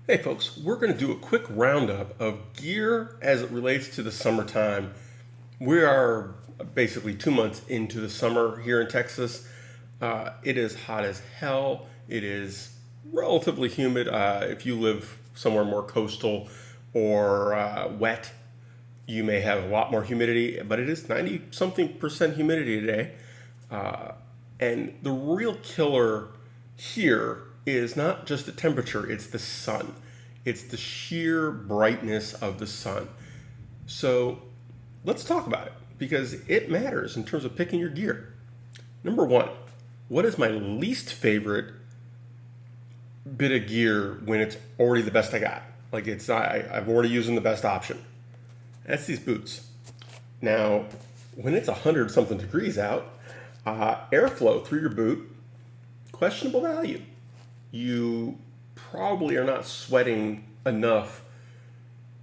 Hey folks, we're going to do a quick roundup of gear as it relates to the summertime. We are basically 2 months into the summer here in Texas. It is hot as hell. It is relatively humid. If you live somewhere more coastal or wet, you may have a lot more humidity, but it is 90 something percent humidity today. And the real killer here is not just the temperature, it's the sun. It's the sheer brightness of the sun. So let's talk about it because it matters in terms of picking your gear. Number one, what is my least favorite bit of gear when it's already the best I got? Like I've already used the best option. That's these boots. Now, when it's 100 something degrees out, airflow through your boot, questionable value. You probably are not sweating enough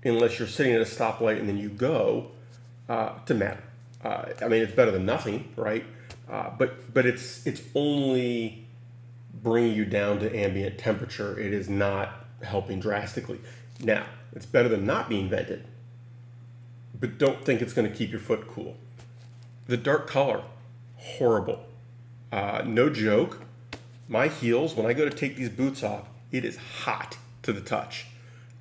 unless you're sitting at a stoplight and then you go to matter. I mean, it's better than nothing, right? But it's only bringing you down to ambient temperature. It is not helping drastically. Now, it's better than not being vented, but don't think it's going to keep your foot cool. The dark color, horrible. No joke. My heels, when I go to take these boots off, it is hot to the touch.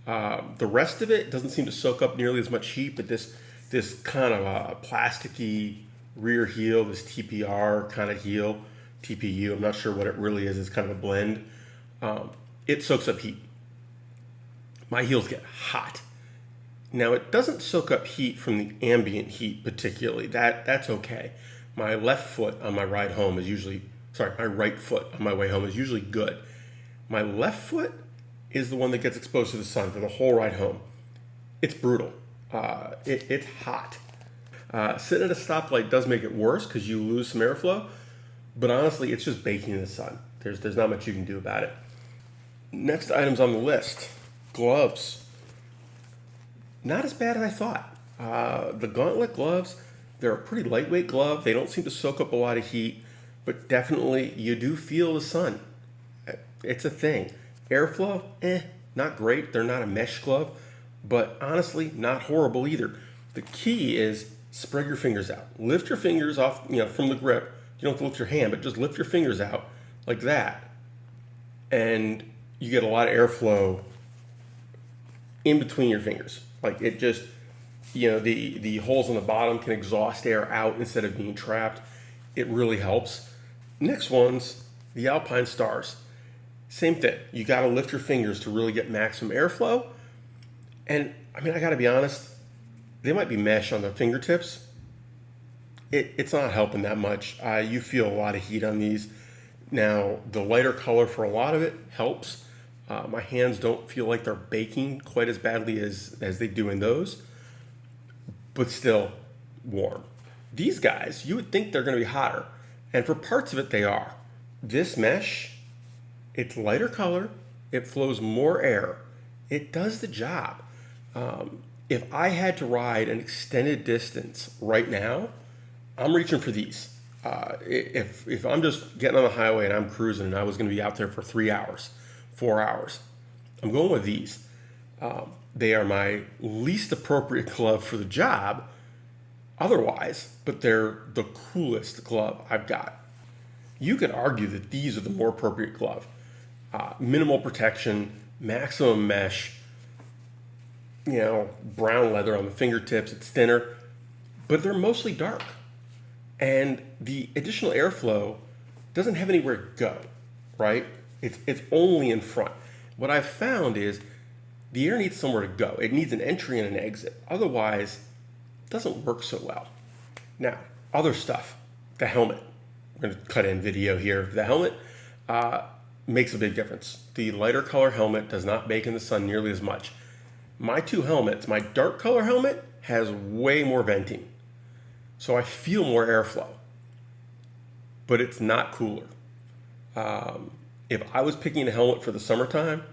The rest of it doesn't seem to soak up nearly as much heat, but this kind of plasticky rear heel, this TPR kind of heel, TPU, I'm not sure what it really is. It's kind of a blend. It soaks up heat. My heels get hot. Now, it doesn't soak up heat from the ambient heat particularly. That's okay. My left foot on my ride home is usually, my right foot on my way home is usually good. My left foot is the one that gets exposed to the sun for the whole ride home. It's brutal. It's hot. Sitting at a stoplight does make it worse because you lose some airflow, but honestly, it's just baking in the sun. There's not much you can do about it. Next items on the list, gloves. Not as bad as I thought. The gauntlet gloves, they're a pretty lightweight glove. They don't seem to soak up a lot of heat, but definitely you do feel the sun. It's a thing. Airflow, not great. They're not a mesh glove, but honestly, not horrible either. The key is spread your fingers out. Lift your fingers off, from the grip. You don't have to lift your hand, but just lift your fingers out like that. And you get a lot of airflow in between your fingers. Like it just, the holes on the bottom can exhaust air out instead of being trapped. It really helps. Next one's the AlpineStars. Same thing. You got to lift your fingers to really get maximum airflow. And I mean, I got to be honest, they might be mesh on the fingertips. It's not helping that much. You feel a lot of heat on these. Now, the lighter color for a lot of it helps. My hands don't feel like they're baking quite as badly as they do in those, but still warm. These guys, you would think they're going to be hotter, and for parts of it, they are. This mesh, it's lighter color, it flows more air, it does the job. If I had to ride an extended distance right now, I'm reaching for these. If I'm just getting on the highway and I'm cruising and I was going to be out there for 3 hours, 4 hours, I'm going with these. They are my least appropriate glove for the job otherwise, but they're the coolest glove I've got. You could argue that these are the more appropriate glove. Minimal protection, maximum mesh, brown leather on the fingertips, it's thinner, but they're mostly dark. And the additional airflow doesn't have anywhere to go, right? It's only in front. What I've found is the air needs somewhere to go. It needs an entry and an exit. Otherwise, it doesn't work so well. Now, other stuff, the helmet. We're going to cut in video here. The helmet makes a big difference. The lighter color helmet does not bake in the sun nearly as much. My two helmets, my dark color helmet has way more venting. So I feel more airflow, but it's not cooler. If I was picking a helmet for the summertime,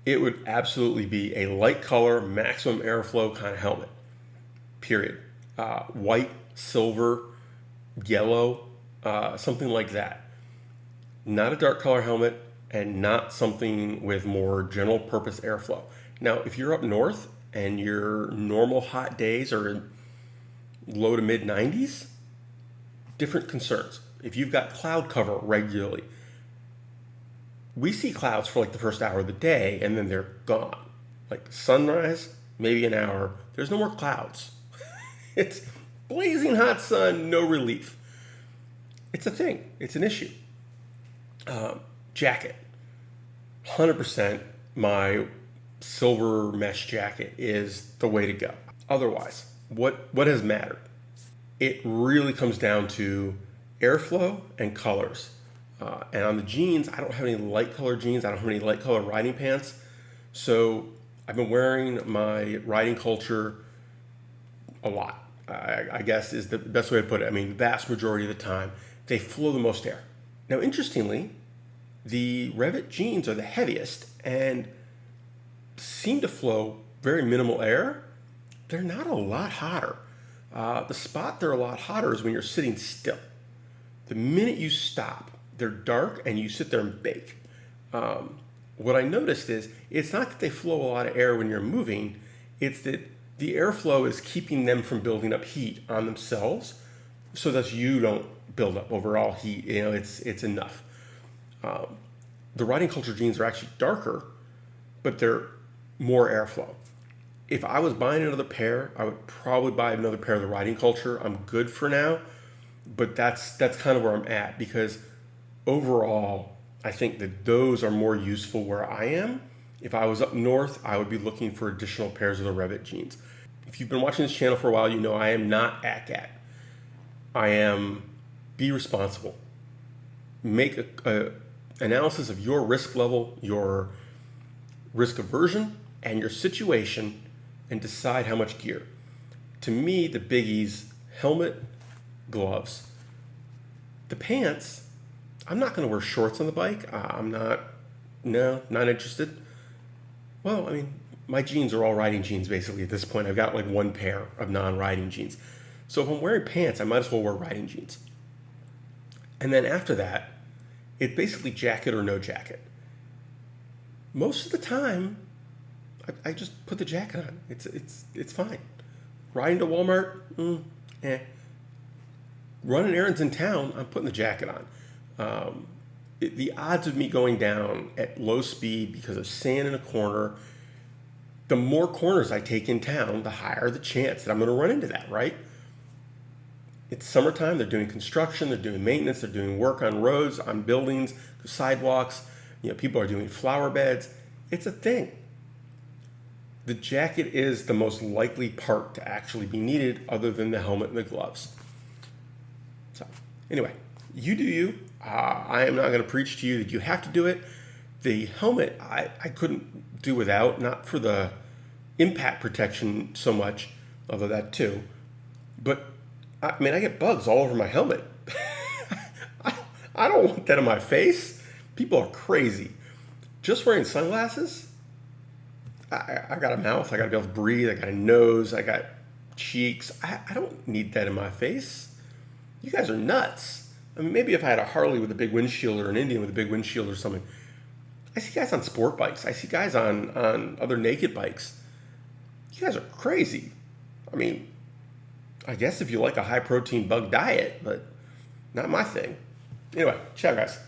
it would absolutely be a light color, maximum airflow kind of helmet, period. White, silver, yellow, something like that. Not a dark color helmet, and not something with more general purpose airflow. Now, if you're up north and your normal hot days are in low to mid 90s, different concerns. If you've got cloud cover regularly, we see clouds for like the first hour of the day and then they're gone. Like sunrise, maybe an hour, there's no more clouds. It's blazing hot sun, no relief. It's a thing, it's an issue. Jacket, 100% my silver mesh jacket is the way to go. Otherwise, what has mattered? It really comes down to airflow and colors. And on the jeans, I don't have any light color jeans. I don't have any light color riding pants. So I've been wearing my riding culture a lot, I guess is the best way to put it. I mean, the vast majority of the time, they flow the most air. Now, interestingly, the REV'IT jeans are the heaviest and seem to flow very minimal air. They're not a lot hotter. The spot they're a lot hotter is when you're sitting still. The minute you stop, they're dark and you sit there and bake. What I noticed is it's not that they flow a lot of air when you're moving, it's that the airflow is keeping them from building up heat on themselves so that you don't build up overall heat. You know, it's enough. The riding culture jeans are actually darker, but they're more airflow. If I was buying another pair, I would probably buy another pair of the riding culture. I'm good for now, but that's kind of where I'm at because overall, I think that those are more useful where I am. If I was up north, I would be looking for additional pairs of the REV'IT jeans. If you've been watching this channel for a while, you know I am not ACAT. I am be responsible. Make a analysis of your risk level, your risk aversion, and your situation, and decide how much gear. To me, the biggies, helmet, gloves. The pants, I'm not going to wear shorts on the bike. Not interested. Well, I mean, my jeans are all riding jeans basically at this point. I've got like one pair of non-riding jeans. So if I'm wearing pants, I might as well wear riding jeans. And then after that, it's basically jacket or no jacket. Most of the time, I just put the jacket on. It's fine. Riding to Walmart, Running errands in town, I'm putting the jacket on. The odds of me going down at low speed because of sand in a corner, the more corners I take in town, the higher the chance that I'm going to run into that, right? It's summertime, they're doing construction, they're doing maintenance, they're doing work on roads, on buildings, sidewalks, people are doing flower beds. It's a thing. The jacket is the most likely part to actually be needed other than the helmet and the gloves. So anyway, you do you. I am not going to preach to you that you have to do it. The helmet, I couldn't do without, not for the impact protection so much, although that too. But, I mean, I get bugs all over my helmet. I don't want that on my face. People are crazy. Just wearing sunglasses, I got a mouth, I got to be able to breathe, I got a nose, I got cheeks. I don't need that in my face. You guys are nuts. I mean, maybe if I had a Harley with a big windshield or an Indian with a big windshield or something. I see guys on sport bikes. I see guys on other naked bikes. You guys are crazy. I mean, I guess if you like a high protein bug diet, but not my thing. Anyway, ciao guys.